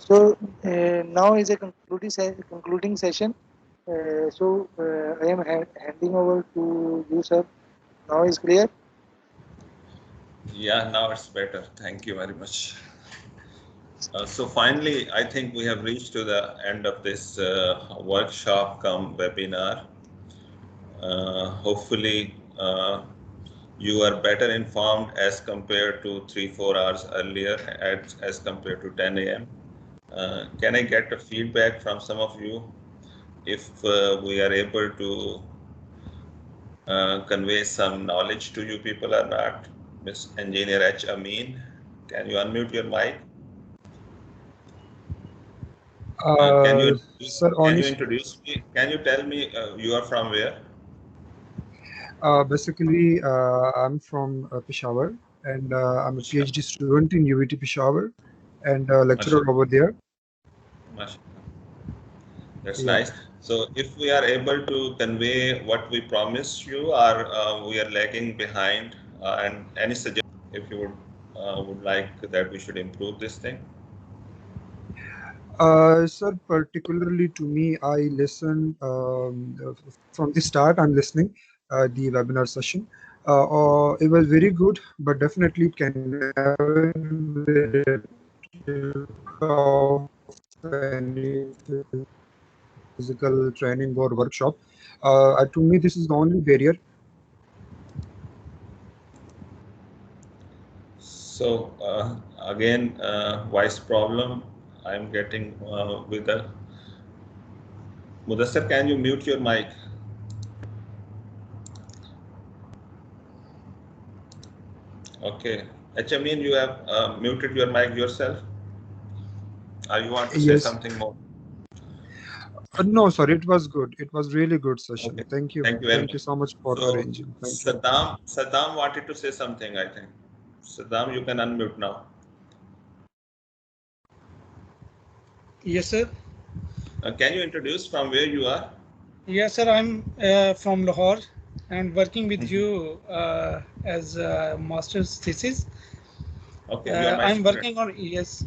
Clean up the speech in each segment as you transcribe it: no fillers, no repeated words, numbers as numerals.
So now is a concluding session. I am handing over to you, sir. Now is clear. Yeah, now it's better. Thank you very much. So finally, I think we have reached to the end of this workshop come webinar. Hopefully, you are better informed as compared to 3-4 hours earlier as compared to 10 a.m. Can I get a feedback from some of you if we are able to convey some knowledge to you people or not? Miss Engineer H. Amin, can you unmute your mic? Can you introduce, Sir, can you honest, introduce me? Can you tell me you are from where? basically, I'm from Peshawar, and I'm a Mashallah. PhD student in UVT Peshawar, and lecturer Mashallah. over there. Mashallah. That's Yeah. nice. So if we are able to convey what we promised you, or we are lagging behind, and any suggestion if you would like that we should improve this thing? Sir, particularly to me, I listen from the start. I'm listening the webinar session. It was very good, but definitely it can never be of any physical training or workshop. To me, this is the only barrier. So again, voice problem I'm getting with the Mudassar, can you mute your mic? Okay. Achamin, you have muted your mic yourself? Or you want to say Yes. something more? No, sorry, it was good. It was really good session. Okay. Thank you. Thank you very Thank much. you so much for So arranging. Thank you. Saddam wanted to say something, I think. Saddam, you can unmute now. Yes, sir. Can you introduce from where you are? Yes, sir. I'm from Lahore and working with you as a master's thesis. Okay, you are my I'm student. working on yes.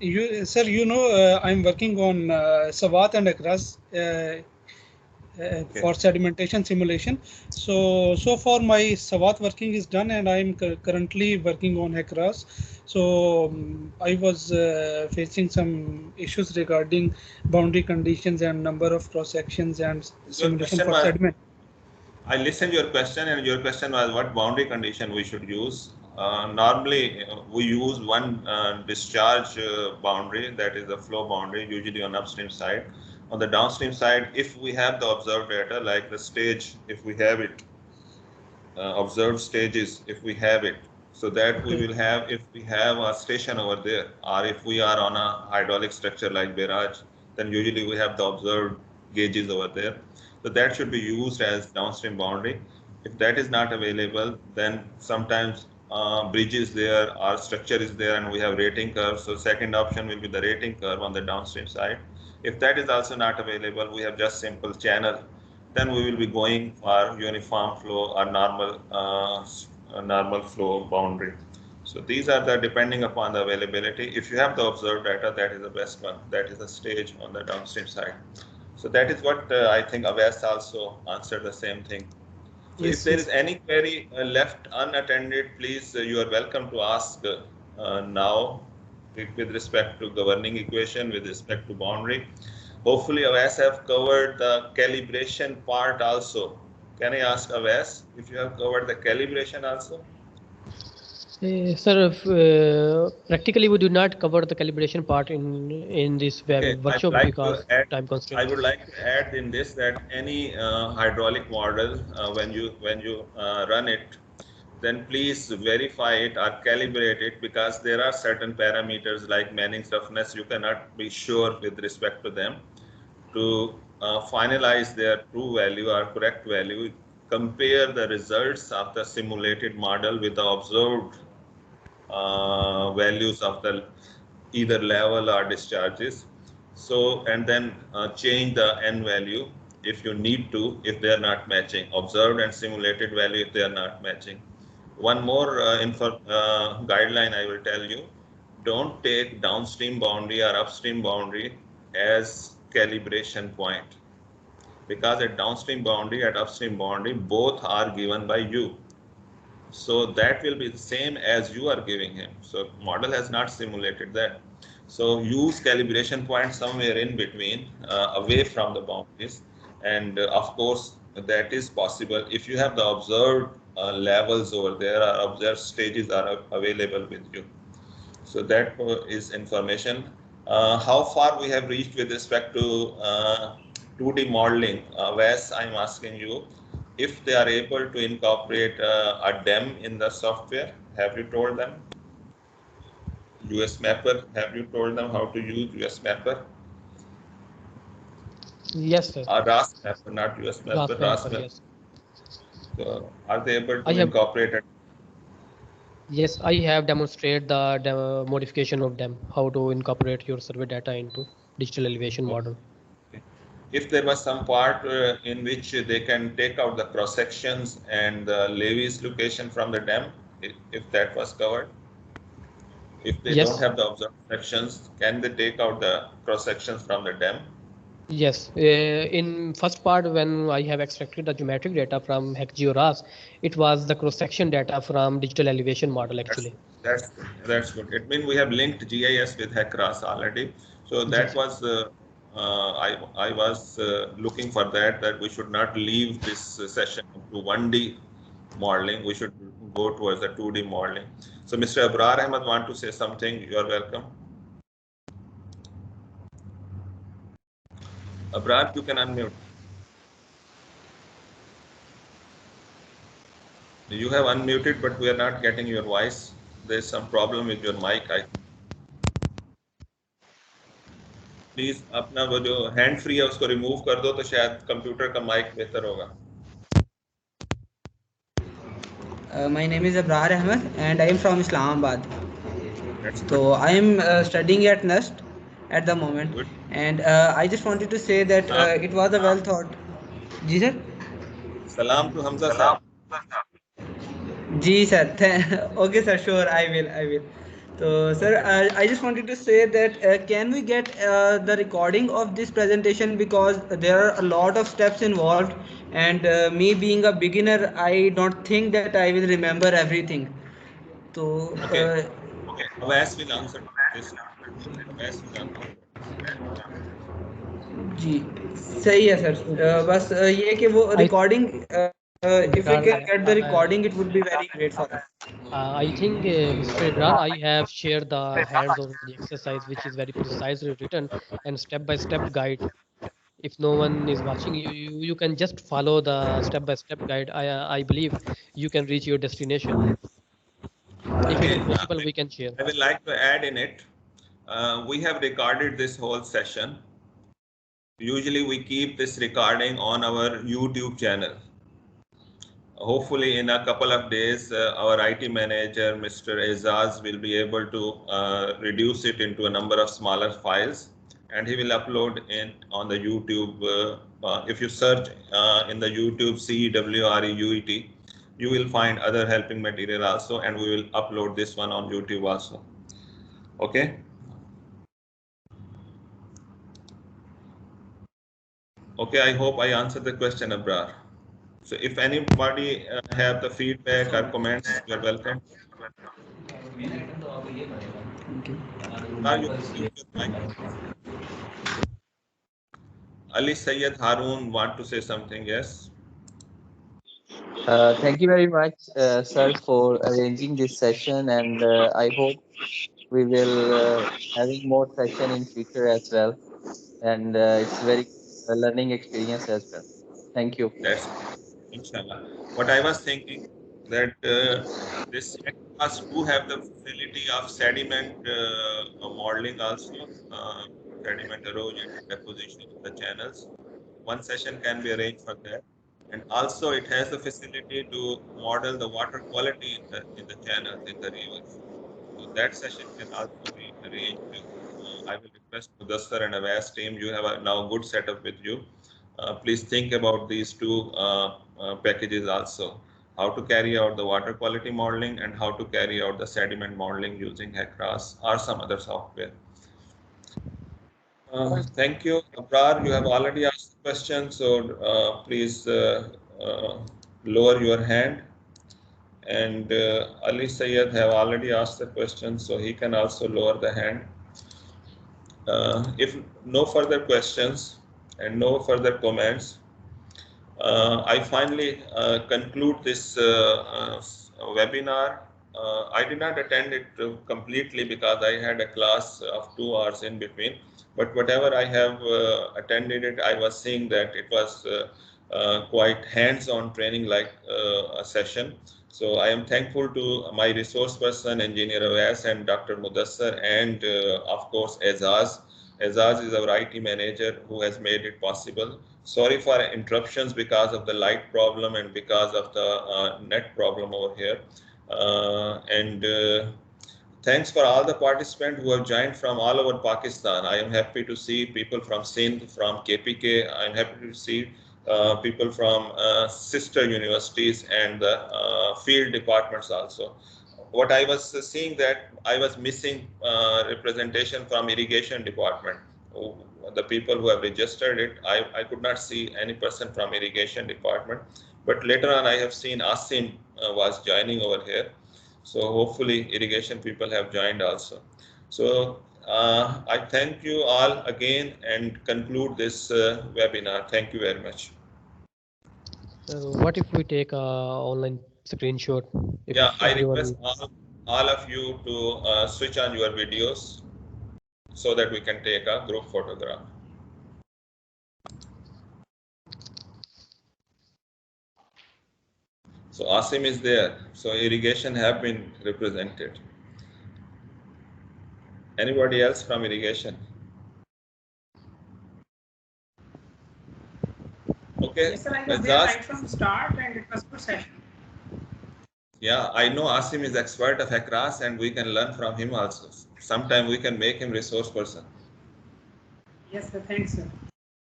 You, sir, you know I'm working on Sawat and Akras for sedimentation simulation. So far my Sawat working is done, and I'm currently working on Akras. So I was facing some issues regarding boundary conditions and number of cross sections and Your simulation question for was, sediment. I listened your question, and your question was what boundary condition we should use. Normally, we use one discharge boundary, that is the flow boundary, usually on upstream side. On the downstream side, if we have the observed data, like the stage, if we have it, observed stages, if we have it, so that we Okay. will have, if we have a station over there, or if we are on a hydraulic structure like barrage, then usually we have the observed gauges over there. So that should be used as downstream boundary. If that is not available, then sometimes bridge is there, our structure is there, and we have rating curve. So second option will be the rating curve on the downstream side. If that is also not available, we have just simple channel, then we will be going for uniform flow or normal flow boundary. So these are the, depending upon the availability. If you have the observed data, that is the best one. That is the stage on the downstream side. So that is what I think Avas also answered the same thing. So if Yes, there is yes. any query left unattended, please, you are welcome to ask now with respect to governing equation, with respect to boundary. Hopefully, Avas have covered the calibration part also. Can I ask Avas if you have covered the calibration also? Sir, practically we do not cover the calibration part in this Okay, I would workshop like to because add. time I constraint. would like to add in this that any hydraulic model, when you run it, then please verify it or calibrate it, because there are certain parameters like Manning's roughness you cannot be sure with respect to them. To finalize their true value or correct value, compare the results of the simulated model with the observed values of the either level or discharges. So, and then change the n value if you need to, if they are not matching, observed and simulated value if they are not matching. One more guideline I will tell you. don't take downstream boundary or upstream boundary as calibration point, because at downstream boundary, at upstream boundary, both are given by you. So that will be the same as you are giving him. So model has not simulated that. So use calibration point somewhere in between, away from the boundaries. And of course, that is possible if you have the observed levels over there, or observed stages are available with you. So that is information. How far we have reached with respect to 2D modeling? Wes, I'm asking you, if they are able to incorporate a DEM in the software, have you told them? US Mapper, have you told them how to use US Mapper? Yes, sir. RAS Mapper, not US Mapper, RAS Mapper. Yes. So are they able I to have, incorporate it? yes, I have demonstrated the modification of them, how to incorporate your survey data into digital elevation model. If there was some part in which they can take out the cross sections and the levees location from the dam, if that was covered, if they Yes. don't have the observed sections, can they take out the cross sections from the dam? Yes, in first part when I have extracted the geometric data from HexGeoRAS, it was the cross-section data from digital elevation model actually. That's good. It means we have linked GIS with HEC-RAS already. So that Yes. was I was looking for that we should not leave this session to 1D modeling. We should go towards the 2D modeling. So Mr. Abrar Ahmed want to say something. You are welcome. Abrar, you can unmute. You have unmuted, but we are not getting your voice. There's some problem with your mic. Please अपना वो जो hand free है उसको remove कर दो तो शायद computer का माइक बेहतर होगा. My name is Abrar Ahmed and I am from Islamabad. That's So good. I am studying at NUST at the moment. Good. And I just wanted to say that it was a well thought. Ji sir. Salam to Hamza sir. Ji sir. Okay sir, sure, I will. So sir, I just wanted to say that can we get the recording of this presentation, because there are a lot of steps involved, and me being a beginner, I don't think that I will remember everything. So Okay. Avas will answer this. Avas will answer. जी सही है sir. बस ये है कि वो recording if we can get the recording, it would be very great for us. I think, Mr. Ibrar, I have shared the hands-on the exercise, which is very precisely written and step-by-step guide. If no one is watching, you can just follow the step-by-step guide. I believe you can reach your destination. If it is possible, we can share. I would like to add in it. We have recorded this whole session. Usually we keep this recording on our YouTube channel. Hopefully in a couple of days, our IT manager, Mr. Azaz, will be able to reduce it into a number of smaller files, and he will upload it on the YouTube. If you search in the YouTube CEWREUET, you will find other helping material also, and we will upload this one on YouTube also. Okay. Okay, I hope I answered the question, Abrar. So if anybody have the feedback or comments, you are welcome. Ali Sayyed Harun want to say something? Yes. Thank you very much, sir, for arranging this session, and I hope we will having more session in future as well. And it's very learning experience as well. Thank you. That's inshallah. What I was thinking that this us do have the facility of sediment modeling also, sediment erosion and deposition in the channels. One session can be arranged for that, and also it has the facility to model the water quality in the channels in the rivers. So that session can also be arranged. I will request Mudassar and Avas team. You have a now good setup with you. Please think about these two packages also. how to carry out the water quality modeling and how to carry out the sediment modeling using HECRAS or some other software. Thank you. Abrar, you have already asked the question, so please lower your hand. And Ali Sayed have already asked the question, so he can also lower the hand. If no further questions and no further comments, I finally conclude this webinar. I did not attend it completely because I had a class of 2 hours in between. But whatever I have attended it, I was seeing that it was quite hands-on training like a session. So I am thankful to my resource person, Engineer Awais and Dr. Mudassar, and of course Azaz. Azaz is our IT manager who has made it possible. Sorry for interruptions because of the light problem and because of the net problem over here. Thanks for all the participants who have joined from all over Pakistan. I am happy to see people from Sindh, from KPK. I am happy to see people from sister universities and the field departments also. What I was seeing that I was missing representation from irrigation department. The people who have registered it, I could not see any person from irrigation department. But later on, I have seen Asim was joining over here. So hopefully irrigation people have joined also. So I thank you all again and conclude this webinar. Thank you very much. What if we take a online screenshot? If Yeah, I everyone... request all of you to switch on your videos so that we can take a group photograph. So Asim is there. So irrigation have been represented. Anybody else from irrigation? Okay. Yes, sir, I was there right from the start and it was a good session. Yeah, I know Asim is expert of HECRAS and we can learn from him also. Sometime we can make him resource person. Yes, sir, thanks, sir.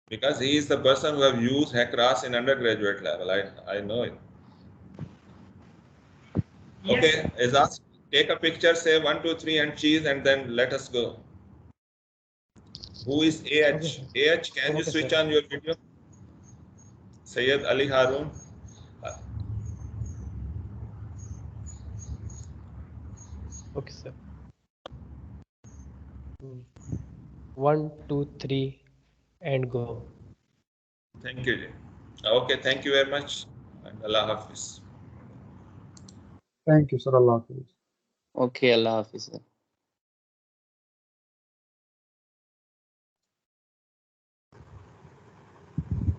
Because he is the person who have used HECRAS in undergraduate level. I know it. Yes, okay, Azaz, take a picture, say 1, 2, 3 and cheese and then let us go. Who is AH? Okay. AH, can you switch on your video? Sayyid Ali Harun. Okay, sir. 1, 2, 3 and go. Thank you. Okay, thank you very much. And Allah Hafiz. Thank you, sir. Allah Hafiz. Okay, Allah Hafiz.